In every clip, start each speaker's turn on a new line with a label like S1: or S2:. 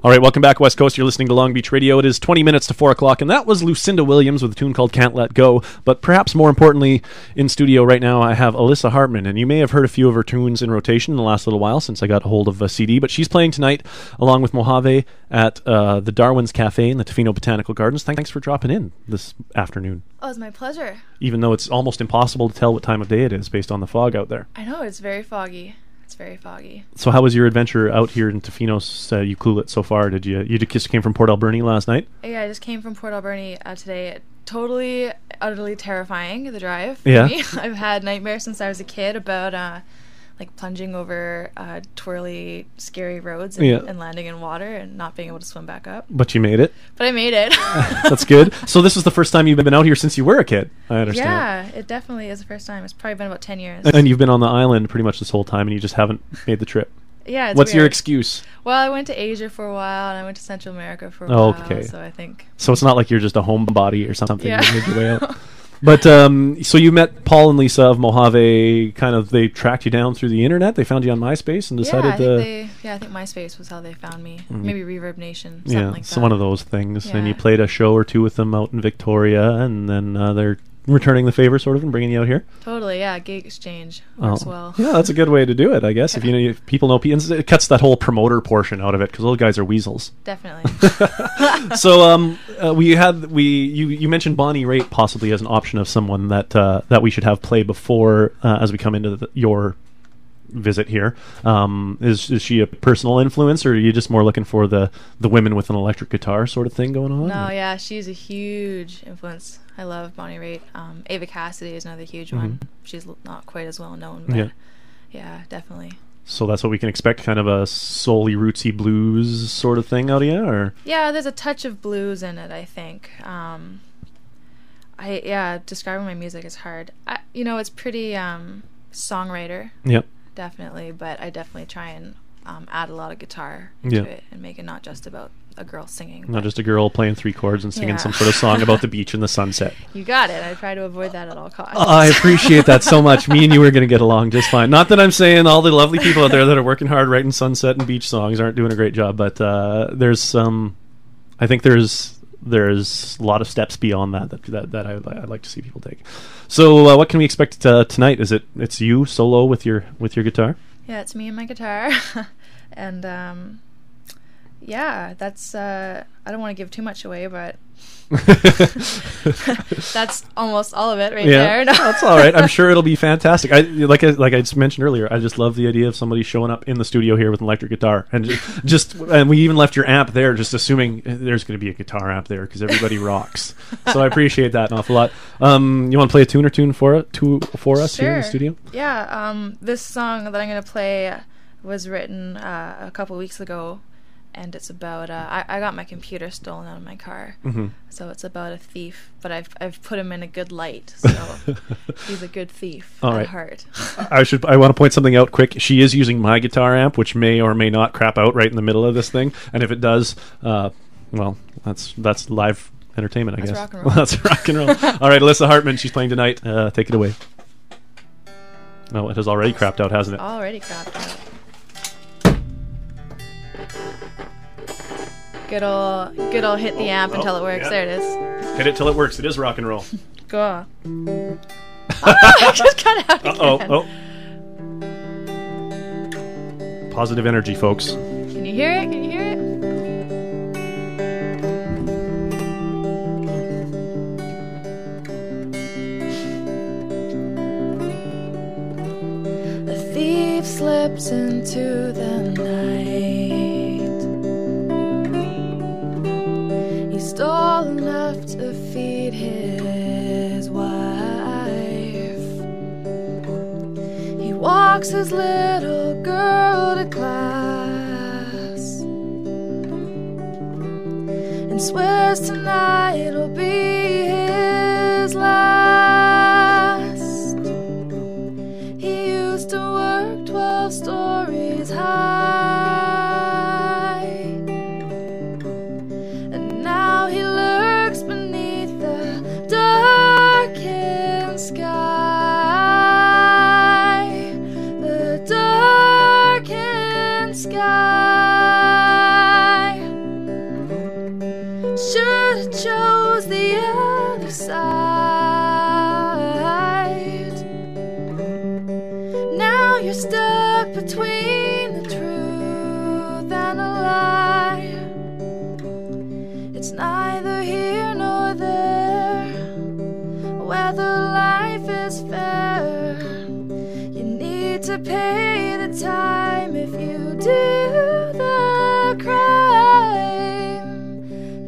S1: All right, welcome back, West Coast. You're listening to Long Beach Radio. It is 20 minutes to 4 o'clock, and that was Lucinda Williams with a tune called Can't Let Go. But perhaps more importantly, in studio right now, I have Ellisa Hartman, and you may have heard a few of her tunes in rotation in the last little while since I got a hold of a CD, but she's playing tonight along with Mojave at the Darwin's Cafe in the Tofino Botanical Gardens. Thanks for dropping in this afternoon.
S2: Oh, it's my pleasure.
S1: Even though it's almost impossible to tell what time of day it is based on the fog out there.
S2: I know, it's very foggy. It's very foggy.
S1: So how was your adventure out here in Tofino's Ucluelet so far? Did you just came from Port Alberni last night?
S2: Yeah, I just came from Port Alberni today. Totally, utterly terrifying, the drive for me. I've had nightmares since I was a kid about like plunging over twirly, scary roads and landing in water and not being able to swim back up.
S1: But you made it.
S2: But I made it.
S1: That's good. So this was the first time you've been out here since you were a kid, I understand.
S2: Yeah, it definitely is the first time. It's probably been about 10 years.
S1: And you've been on the island pretty much this whole time, and you just haven't made the trip.
S2: Yeah, it's
S1: What's
S2: weird.
S1: your excuse?
S2: Well, I went to Asia for a while, and I went to Central America for a while.
S1: Okay.
S2: So I think...
S1: So it's not like you're just a homebody or something.
S2: Yeah.
S1: You made your way out. But so you met Paul and Lisa of Mojave. Kind of, they tracked you down through the internet. They found you on MySpace and decided
S2: I think MySpace was how they found me. Maybe Reverb Nation, something like that.
S1: So one of those things.
S2: Yeah.
S1: And you played a show or two with them out in Victoria, and then they're returning the favor, sort of, and bringing you out here.
S2: Totally, yeah. Gig exchange works well.
S1: Yeah, that's a good way to do it, I guess. If people know, it cuts that whole promoter portion out of it because those guys are weasels.
S2: Definitely.
S1: So you mentioned Bonnie Raitt possibly as an option of someone that we should have play before as we come into your visit here. Is she a personal influence, or are you just more looking for the women with an electric guitar sort of thing going on?
S2: No, yeah, she's a huge influence. I love Bonnie Raitt. Ava Cassidy is another huge one. She's not quite as well known, but yeah, definitely.
S1: So that's what we can expect, kind of a soul-y, rootsy blues sort of thing out of you, or? Yeah,
S2: there's a touch of blues in it, I think. Describing my music is hard. It's pretty songwriter.
S1: Yep.
S2: Definitely, but I definitely try and add a lot of guitar into it and make it not just about a girl singing.
S1: Not just a girl playing three chords and singing some sort of song about the beach and the sunset.
S2: You got it. I try to avoid that at all costs.
S1: I appreciate that so much. Me and you are going to get along just fine. Not that I'm saying all the lovely people out there that are working hard writing sunset and beach songs aren't doing a great job, but there's I think there's a lot of steps beyond that I'd like to see people take. So what can we expect tonight? It's you solo with your guitar? Yeah,
S2: it's me and my guitar. And that's I don't want to give too much away, but that's almost all of it there. No.
S1: That's all right. I'm sure it'll be fantastic. Like I just mentioned earlier, I just love the idea of somebody showing up in the studio here with an electric guitar, and and we even left your amp there, just assuming there's going to be a guitar amp there because everybody rocks. So I appreciate that an awful lot. You want to play a tune or two for us here in the studio?
S2: Yeah. This song that I'm going to play was written a couple weeks ago. And it's about I got my computer stolen out of my car, so it's about a thief. But I've put him in a good light, so he's a good thief at heart.
S1: I want to point something out quick. She is using my guitar amp, which may or may not crap out right in the middle of this thing. And if it does, well, that's live entertainment, I guess.
S2: Rock and roll.
S1: That's rock and roll. All right, Ellisa Hartman, she's playing tonight. Take it away. Oh, it has already crapped out, hasn't it?
S2: Already crapped out. Good ol' hit the amp until it works. Yeah. There it is.
S1: Hit it till it works. It is rock and roll.
S2: Go. I just cut out again.
S1: Positive energy, folks.
S2: Can you hear it? Can you hear it? The thief slips into the night. Stole enough to feed his wife. He walks his little girl to class and swears tonight will be his last. He used to work 12 stories high. Sky. side. Now you're stuck between the truth and a lie. It's neither here nor there whether life is fair. You need to pay the time if you do the crime.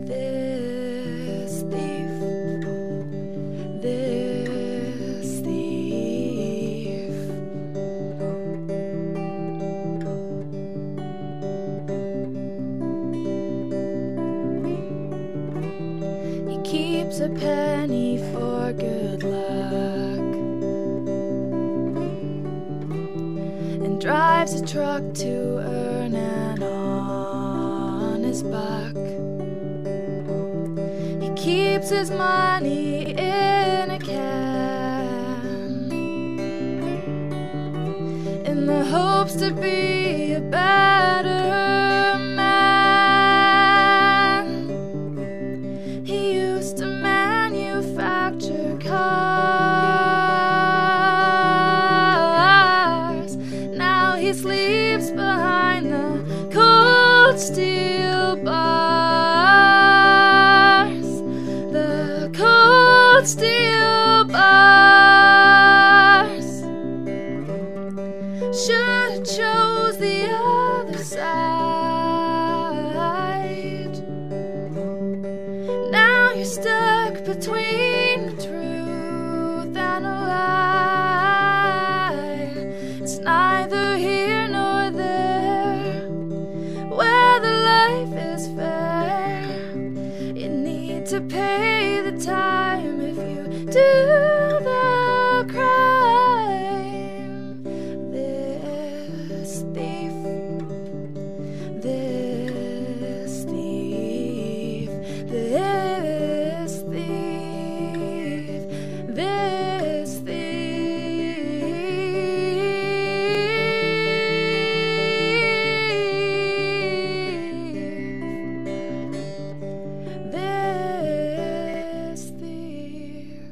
S2: This thief, this thief. He keeps a penny for good luck and drives a truck to earn an honest buck. He keeps his money in a can in the hopes to be a better man. He used to manufacture cars. Now he sleeps behind the cold steel bars. The cold steel bars. Should have chose the other side. Now you're stuck between the truth and a lie. It's neither here nor there whether life is fair. You need to pay the time if you do the crime. This thief, this thief, this thief, this thief, this thief.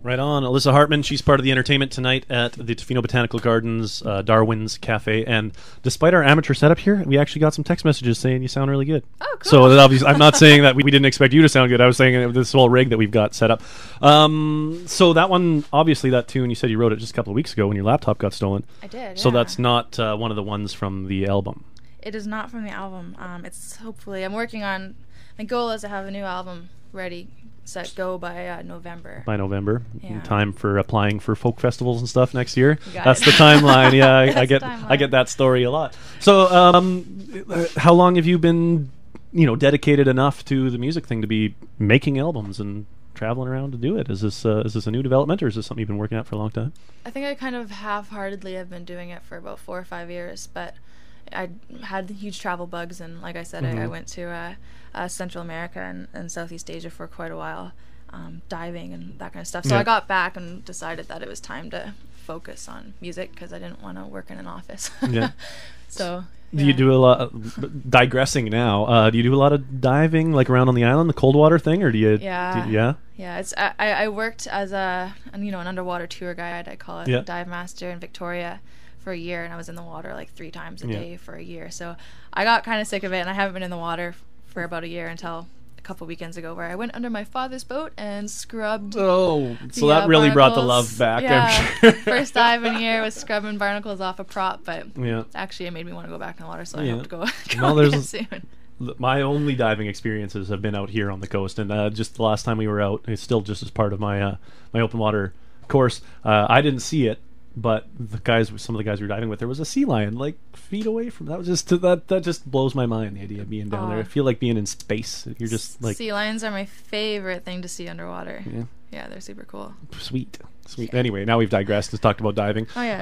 S1: Right on. Ellisa Hartman, she's part of the entertainment tonight at the Tofino Botanical Gardens, Darwin's Cafe. And despite our amateur setup here, we actually got some text messages saying you sound really good.
S2: Oh, cool.
S1: So obviously, I'm not saying that we didn't expect you to sound good. I was saying this whole rig that we've got set up. So that one, obviously, that tune, you said you wrote it just a couple of weeks ago when your laptop got stolen.
S2: I did,
S1: So
S2: yeah.
S1: that's not one of the ones from the album.
S2: It is not from the album. It's hopefully, I'm working on, my goal is to have a new album ready, set, go by November.
S1: By November,
S2: Yeah.
S1: in time for applying for folk festivals and stuff next year.
S2: You got
S1: That's
S2: it.
S1: the timeline. Yeah, I
S2: That's
S1: get
S2: the timeline.
S1: I get that story a lot. So, how long have you been, dedicated enough to the music thing to be making albums and traveling around to do it? Is this a new development, or is this something you've been working at for a long time?
S2: I think I kind of half-heartedly have been doing it for about 4 or 5 years, but I had huge travel bugs, and like I said, I went to Central America and Southeast Asia for quite a while, diving and that kind of stuff. So
S1: Yeah.
S2: I got back and decided that it was time to focus on music because I didn't want to work in an office.
S1: Yeah.
S2: So
S1: Do you do a lot? Digressing now. Do you do a lot of diving, like around on the island, the cold water thing, or do you?
S2: Yeah.
S1: Yeah.
S2: Yeah, it's I worked as an underwater tour guide, I call it,
S1: Yeah.
S2: dive master in Victoria for a year, and I was in the water like 3 times a
S1: Yeah.
S2: day for a year. So I got kind of sick of it, and I haven't been in the water for about a year until a couple weekends ago, where I went under my father's boat and scrubbed.
S1: Oh, so
S2: the,
S1: that really brought the
S2: barnacles.
S1: love back.
S2: Yeah,
S1: I'm sure.
S2: first dive in a year was scrubbing barnacles off a prop, but
S1: Yeah.
S2: actually it made me want to go back in the water, so I
S1: Yeah.
S2: hope to go,
S1: Well,
S2: go
S1: there's
S2: again soon.
S1: My only diving experiences have been out here on the coast, and just the last time we were out, it's still just as part of my my open water course. I didn't see it, but some of the guys we were diving with, there was a sea lion like feet away from. That was just that just blows my mind. The idea of being down there, I feel like being in space. You're just like
S2: Sea lions are my favorite thing to see underwater.
S1: Yeah.
S2: Yeah, they're super cool.
S1: Sweet. Anyway, now we've digressed and talked about diving.
S2: Oh, yeah,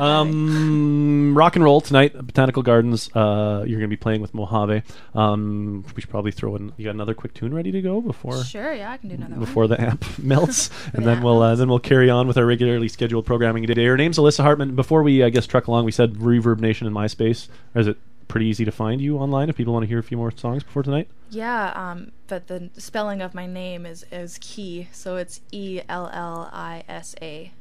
S1: Rock and roll tonight at Botanical Gardens. You're going to be playing with Mojave. We should probably throw in. You got another quick tune ready to go before
S2: Sure, yeah, I can do another
S1: before the amp melts, and then
S2: Yeah.
S1: we'll carry on with our regularly scheduled programming today. Her name's Ellisa Hartman. Before we, I guess, truck along, we said Reverb Nation and MySpace. Or is it pretty easy to find you online if people want to hear a few more songs before tonight?
S2: Yeah, but the spelling of my name is key, so it's Ellisa,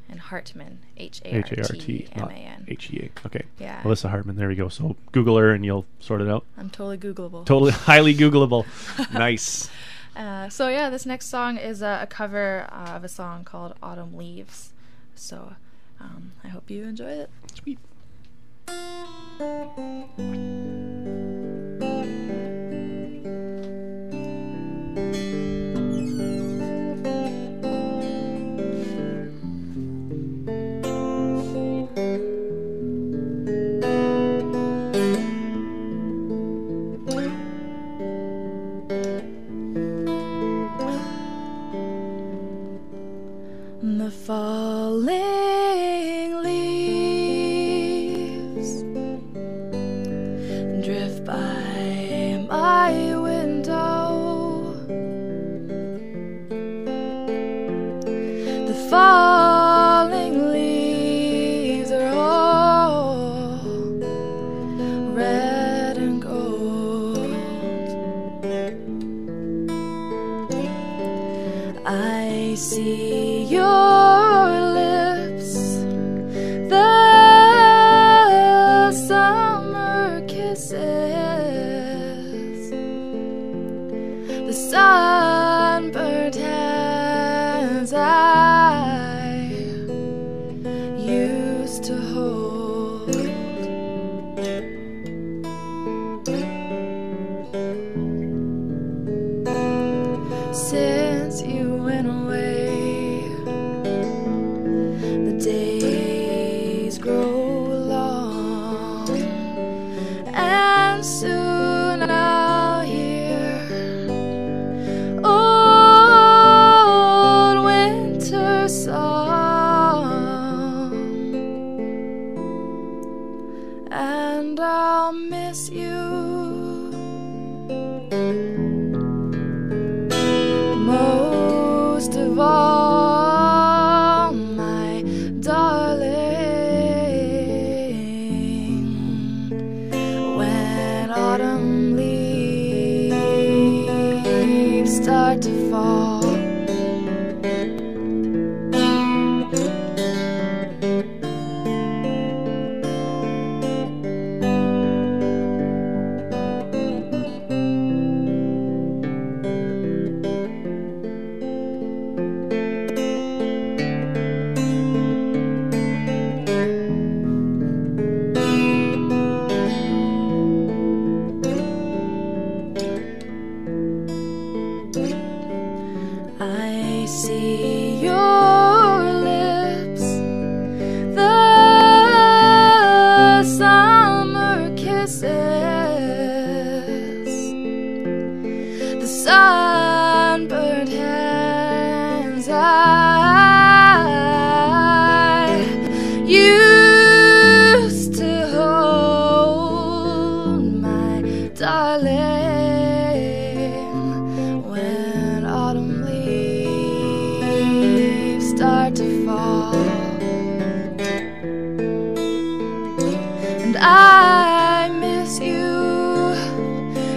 S2: and Hartman, Hartman,
S1: Hea. Okay.
S2: Yeah.
S1: Ellisa Hartman. There we go. So Google her and you'll sort it out.
S2: I'm totally Googleable.
S1: Totally, highly Googleable. Nice.
S2: So yeah, this next song is a cover of a song called Autumn Leaves. So I hope you enjoy it.
S1: Sweet.
S2: The falling leaves drift by my window. The falling leaves are all red and gold. I see your lips, the summer kisses, the sunburned hands I used to hold. Since you went away, the days grow long, and soon I'll hear old winter song, and I'll miss you most of all, my darling. When autumn leaves start to fall, I see your lips, the summer kisses, the sunburned hands I used to hold, my darling. When autumn leaves start to fall, and I miss you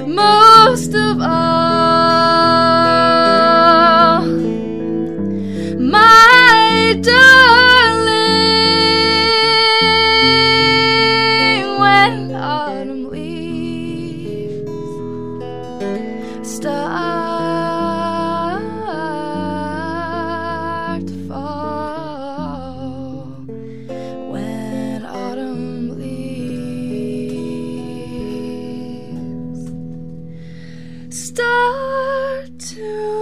S2: most of all, my darling. When autumn leaves start to fall, when autumn leaves start to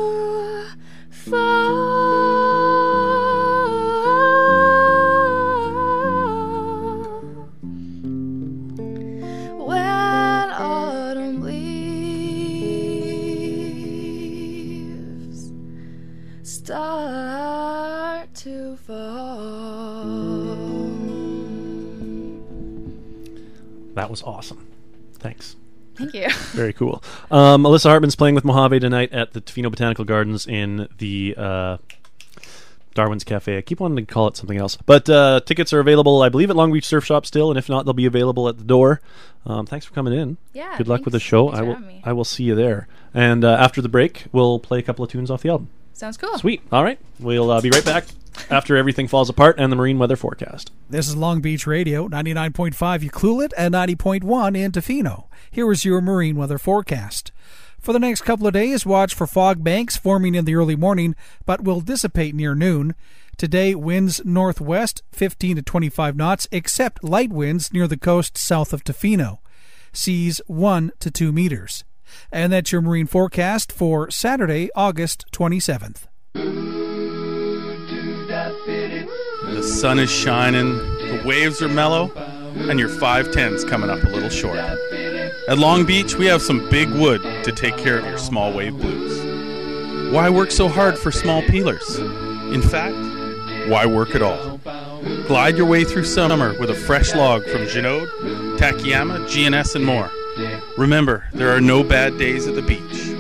S2: fall, when autumn leaves start to fall.
S1: That was awesome. Thanks.
S2: Thank you.
S1: Very cool. Ellisa Hartman's playing with Mojave tonight at the Tofino Botanical Gardens in the Darwin's Cafe. I keep wanting to call it something else. But tickets are available, I believe, at Long Beach Surf Shop still, and if not, they'll be available at the door. Thanks for coming in.
S2: Yeah.
S1: Good luck with the show. I will see you there. And after the break, we'll play a couple of tunes off the album.
S2: Sounds cool.
S1: Sweet. All right. We'll be right back after everything falls apart and the marine weather forecast.
S3: This is Long Beach Radio, 99.5 Ucluelet and 90.1 in Tofino. Here is your marine weather forecast. For the next couple of days, watch for fog banks forming in the early morning, but will dissipate near noon. Today, winds northwest 15 to 25 knots, except light winds near the coast south of Tofino. Seas 1 to 2 meters. And that's your marine forecast for Saturday, August 27th.
S4: The sun is shining, the waves are mellow, and your 510's coming up a little short. At Long Beach, we have some big wood to take care of your small wave blues. Why work so hard for small peelers? In fact, why work at all? Glide your way through summer with a fresh log from Jeannot, Takayama, GNS, and more. Remember, there are no bad days at the beach.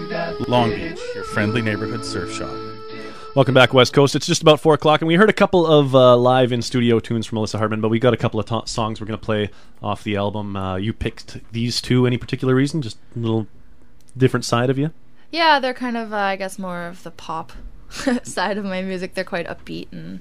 S4: Long Beach, your friendly neighborhood surf shop.
S1: Welcome back, West Coast. It's just about 4 o'clock, and we heard a couple of live in-studio tunes from Ellisa Hartman, but we got a couple of songs we're going to play off the album. You picked these two. Any particular reason? Just a little different side of you?
S2: Yeah, they're kind of, I guess, more of the pop side of my music. They're quite upbeat, and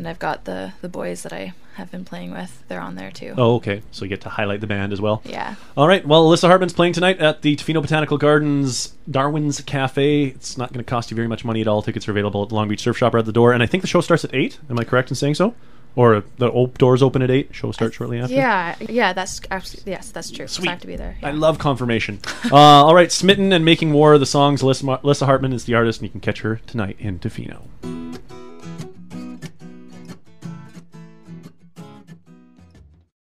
S2: I've got the boys that I have been playing with. They're on there, too.
S1: Oh, okay. So you get to highlight the band as well?
S2: Yeah.
S1: All right. Well, Ellisa Hartman's playing tonight at the Tofino Botanical Gardens Darwin's Cafe. It's not going to cost you very much money at all. Tickets are available at the Long Beach Surf Shop or at the door. And I think the show starts at 8. Am I correct in saying so? Or the doors open at 8. Show starts shortly after?
S2: Yeah, that's actually, yes, that's true.
S1: Sweet.
S2: I have to be there. Yeah.
S1: I love confirmation. All right. Smitten and Making War, the songs. Ellisa Hartman is the artist, and you can catch her tonight in Tofino.